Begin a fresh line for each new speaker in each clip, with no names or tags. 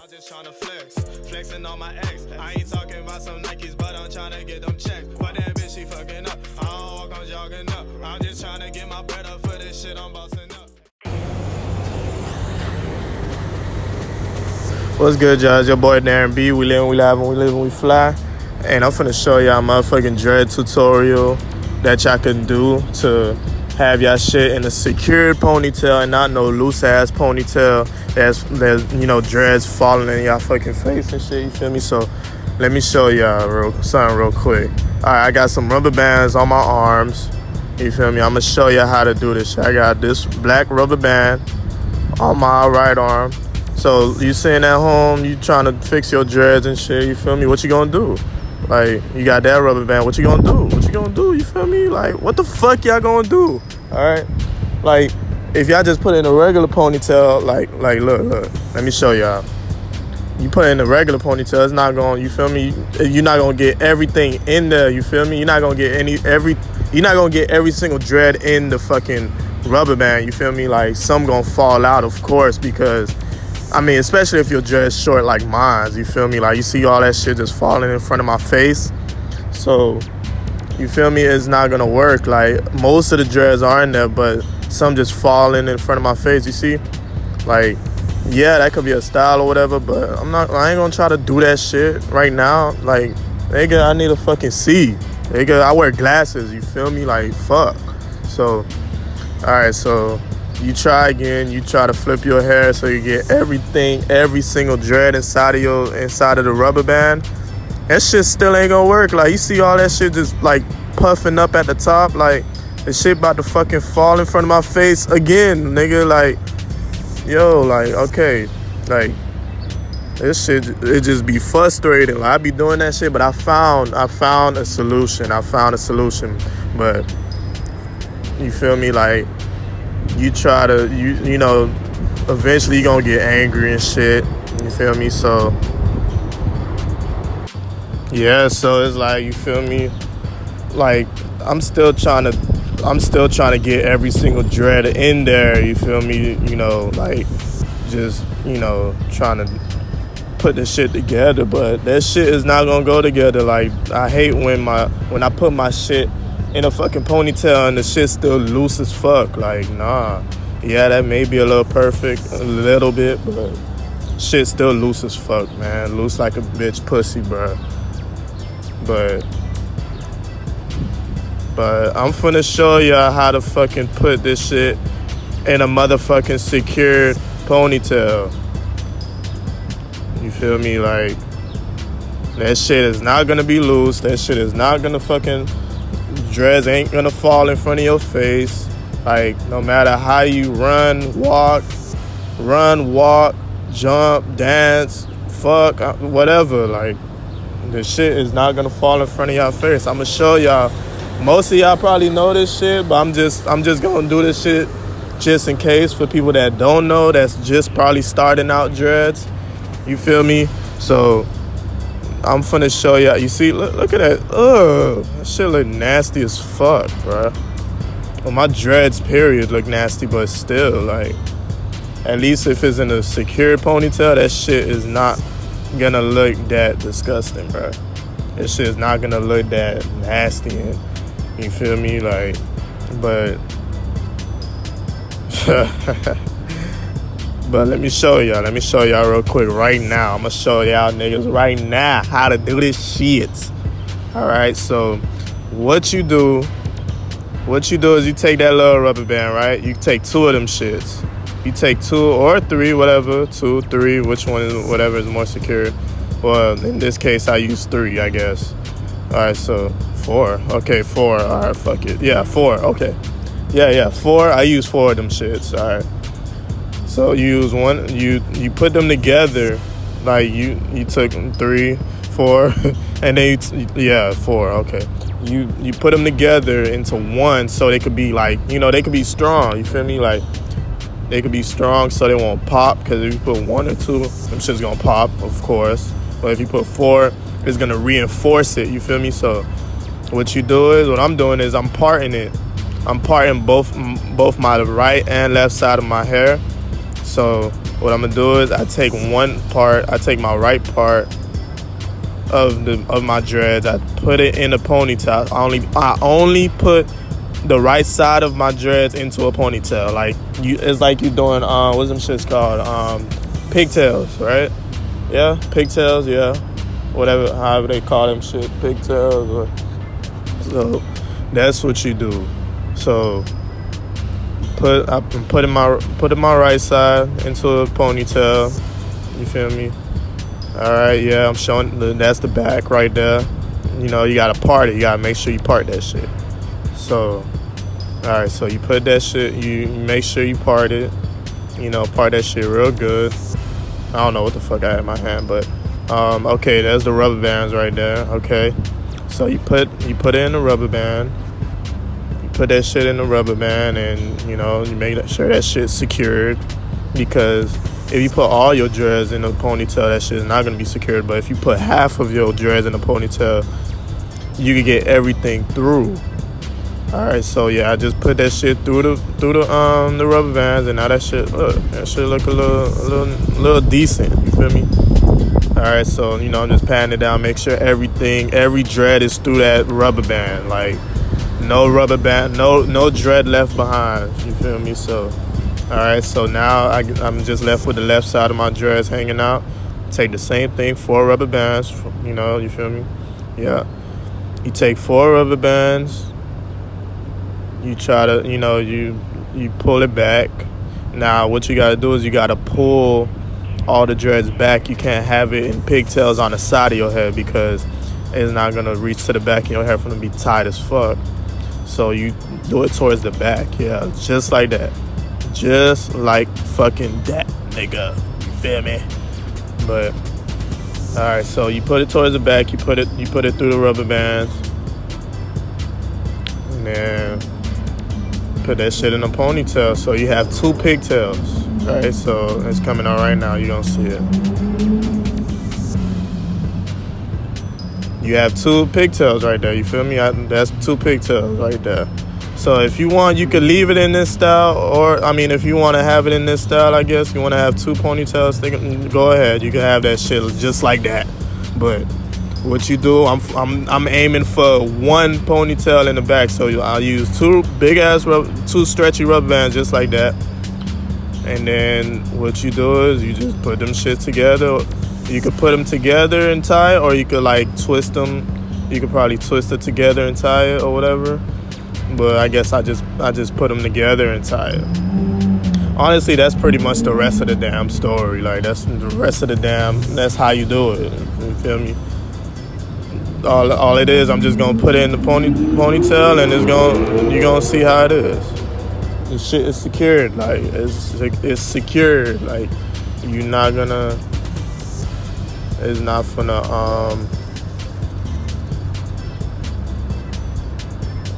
just tryna flex, flexing on my ex. I ain't talking about some Nikes, but I'm tryna get them checks. But that bitch, she fucking up. I don't walk, I'm jogging up. I'm just tryna get my bread up for this shit, I'm bossing up. What's good, y'all? It's your boy Darren B. We live, we live, and we live, and we fly. And I'm finna show y'all a motherfucking dread tutorial that y'all can do to have y'all shit in a secured ponytail and not no loose ass ponytail that's you know, dreads falling in y'all fucking face and shit, you feel me? So let me show y'all something real quick. Alright, I got some rubber bands on my arms, you feel me? I'm gonna show y'all how to do this shit. I got this black rubber band on my right arm. So you sitting at home, you trying to fix your dreads and shit, you feel me? What you gonna do? Like, you got that rubber band, what you gonna do? What you gonna do, you feel me? Like, what the fuck y'all gonna do? Alright? Like, if y'all just put in a regular ponytail, like look, let me show y'all. You put in a regular ponytail, it's not gonna, you feel me? You're not gonna get everything in there, you feel me? You're not gonna get you're not gonna get every single dread in the fucking rubber band, you feel me? Like, some gonna fall out, of course, because I mean, especially if your dread's short like mine, you feel me? Like, you see all that shit just falling in front of my face. So, you feel me? It's not gonna work. Like, most of the dreads are in there, but some just falling in front of my face, you see? Like, yeah, that could be a style or whatever, but I ain't gonna try to do that shit right now. Like, nigga, I need to fucking see. Nigga, I wear glasses, you feel me? Like, fuck. So, alright, so you try again, you try to flip your hair so you get everything, every single dread inside of the rubber band. That shit still ain't gonna work. Like, you see all that shit just like puffing up at the top, like the shit about to fucking fall in front of my face again, nigga. Like, yo, like, okay, like, this shit, it just be frustrating. Like, I be doing that shit, but I found a solution. But you feel me? Like, you try to, you know, eventually you're gonna get angry and shit, you feel me? So yeah, so it's like, you feel me? Like, I'm still trying to get every single dread in there, you feel me? You know, like, just, you know, trying to put the shit together, but that shit is not gonna go together. Like, I hate when I put my shit in a fucking ponytail and the shit still loose as fuck. Like, nah. Yeah, that may be a little perfect, a little bit, but shit still loose as fuck, man. Loose like a bitch pussy, bro. But I'm finna show y'all how to fucking put this shit in a motherfucking secured ponytail. You feel me? Like, that shit is not gonna be loose. That shit is not gonna fucking, dreads ain't gonna fall in front of your face. Like, no matter how you run, walk, jump, dance, fuck, whatever. Like, the shit is not gonna fall in front of y'all face. I'm gonna show y'all. Most of y'all probably know this shit, but I'm just gonna do this shit just in case for people that don't know, that's just probably starting out dreads. You feel me? So I'm finna show y'all. You see, look at that. Ugh, that shit look nasty as fuck, bruh. Well, my dreads, period, look nasty, but still, like, at least if it's in a secured ponytail, that shit is not gonna look that disgusting, bruh. That shit is not gonna look that nasty, and, you feel me? Like, but but let me show y'all real quick right now. I'm gonna show y'all niggas right now how to do this shit. Alright, so what you do is you take that little rubber band, right? You take two of them shits. You take two or three, whatever, 2, 3, which one is, whatever is more secure. Well, in this case, I use 3, I guess. Alright, so 4. Okay, 4. Alright, fuck it. Yeah, 4. Okay. Yeah, 4. I use 4 of them shits. Alright. So you use one, you put them together, like you took 3, 4, and then 4, okay. You put them together into one so they could be like, you know, they could be strong, you feel me? Like, they could be strong so they won't pop, because if you put 1 or 2, them shit's gonna pop, of course. But if you put 4, it's gonna reinforce it, you feel me? So what I'm doing is I'm parting it. I'm parting both my right and left side of my hair. So what I'm gonna do is I take my right part of my dreads, I put it in a ponytail. I only put the right side of my dreads into a ponytail. Like it's like you doing what's them shits called? Pigtails, right? Yeah, pigtails, yeah. Whatever, however they call them shit, pigtails. So that's what you do. So I'm putting my right side into a ponytail. You feel me? All right, yeah, I'm showing that's the back right there. You know, you gotta part it. You gotta make sure you part that shit. So, all right, so you put that shit. You make sure you part it. You know, part that shit real good. I don't know what the fuck I had in my hand, but okay, there's the rubber bands right there. Okay, so you put it in the rubber band. You put that shit in the rubber band, and you know you make sure that shit's secured, because if you put all your dreads in a ponytail, that shit is not gonna be secured. But if you put half of your dreads in a ponytail, you can get everything through. All right, so yeah, I just put that shit through the rubber bands, and now that shit look a little decent. You feel me? All right, so you know I'm just patting it down, make sure every dread is through that rubber band. Like no rubber band, no dread left behind. You feel me? So. All right, so now I'm just left with the left side of my dreads hanging out. Take the same thing, 4 rubber bands, you know, you feel me? Yeah. You take 4 rubber bands. You try to, you know, you pull it back. Now, what you got to do is you got to pull all the dreads back. You can't have it in pigtails on the side of your head, because it's not going to reach to the back of your hair. It's going to be tight as fuck. So you do it towards the back, yeah, just like that. Just like fucking that, nigga. You feel me? But alright, so you put it towards the back, you put it through the rubber bands, and then put that shit in a ponytail. So you have 2 pigtails. Right? So it's coming on right now, you're gonna see it. You have 2 pigtails right there, you feel me? That's 2 pigtails right there. So if you want, you could leave it in this style, or if you want to have it in this style, I guess you want to have 2 ponytails, go ahead. You can have that shit just like that. But what you do, I'm aiming for 1 ponytail in the back. So I'll use 2 2 stretchy rubber bands just like that. And then what you do is you just put them shit together. You could put them together and tie it, or you could like twist them. You could probably twist it together and tie it or whatever. But I guess I just put them together and tie it. Honestly, that's pretty much the rest of the damn story. Like that's how you do it. You feel me? All it is, I'm just gonna put it in the ponytail, and you're gonna see how it is. The shit is secured. Like it's secured. Like you're not gonna. It's not finna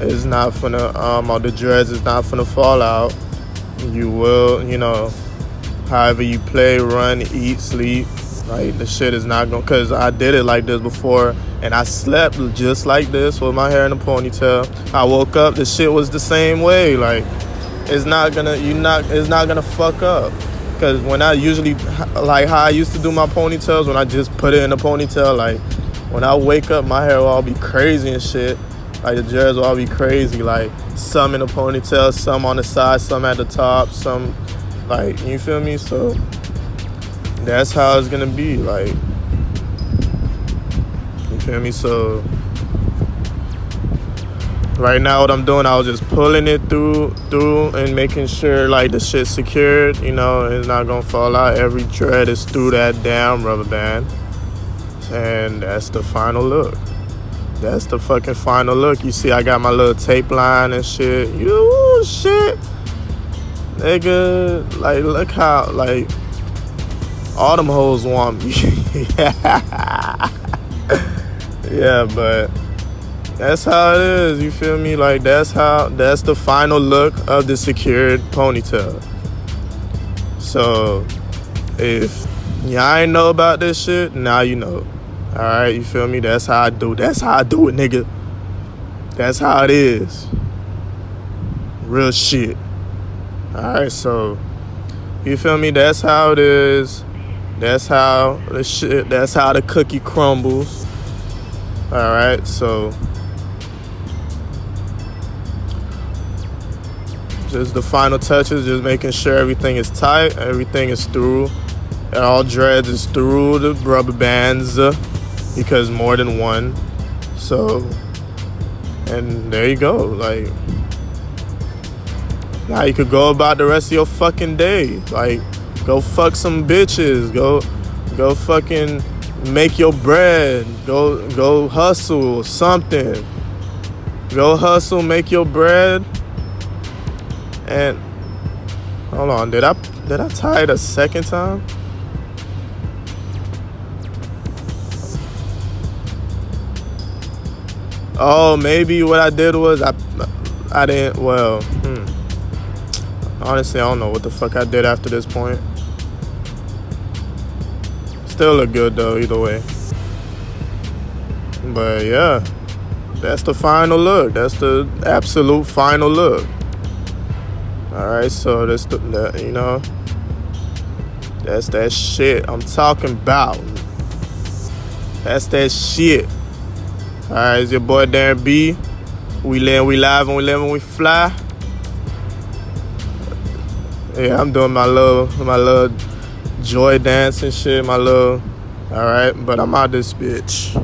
It's not finna, all the dreads is not finna fall out. You will, however you play, run, eat, sleep, like the shit is not gonna, cause I did it like this before, and I slept just like this with my hair in a ponytail. I woke up, the shit was the same way. Like, it's not gonna fuck up. Cause when I usually, like how I used to do my ponytails, when I just put it in a ponytail, like when I wake up, my hair will all be crazy and shit. Like the dreads will all be crazy, like some in a ponytail, some on the side, some at the top, some like, you feel me? So that's how it's gonna be, like, you feel me? So right now what I'm doing, I was just pulling it through and making sure like the shit's secured, it's not gonna fall out. Every dread is through that damn rubber band, and that's the final look. That's the fucking final look. You see, I got my little tape line and shit. You shit. Nigga, like, look how, like, all them hoes want me. Yeah, but that's how it is. You feel me? Like, that's the final look of the secured ponytail. So, if y'all ain't know about this shit, now you know. Alright, you feel me? That's how I do it. That's how I do it, nigga. That's how it is. Real shit. Alright, so You feel me? That's how it is. That's how the shit. That's how the cookie crumbles. All right, so just the final touches, just making sure everything is tight, everything is through, and all dreads is through the rubber bands, because more than one. So, and there you go. Like, now you could go about the rest of your fucking day. Like, go fuck some bitches. Go fucking make your bread. Go hustle something. Go hustle, make your bread. And hold on, did I tie it a second time? Oh, maybe what I did was I didn't. Well, honestly, I don't know what the fuck I did after this point. Still look good though, either way. But yeah, that's the final look. That's the absolute final look. All right, so that's you know, that's that shit I'm talking about. That's that shit. All right, it's your boy Darren B. We live, we live, and we live, and we fly. Yeah, I'm doing my little joy dance and shit, my little. All right, but I'm out this bitch.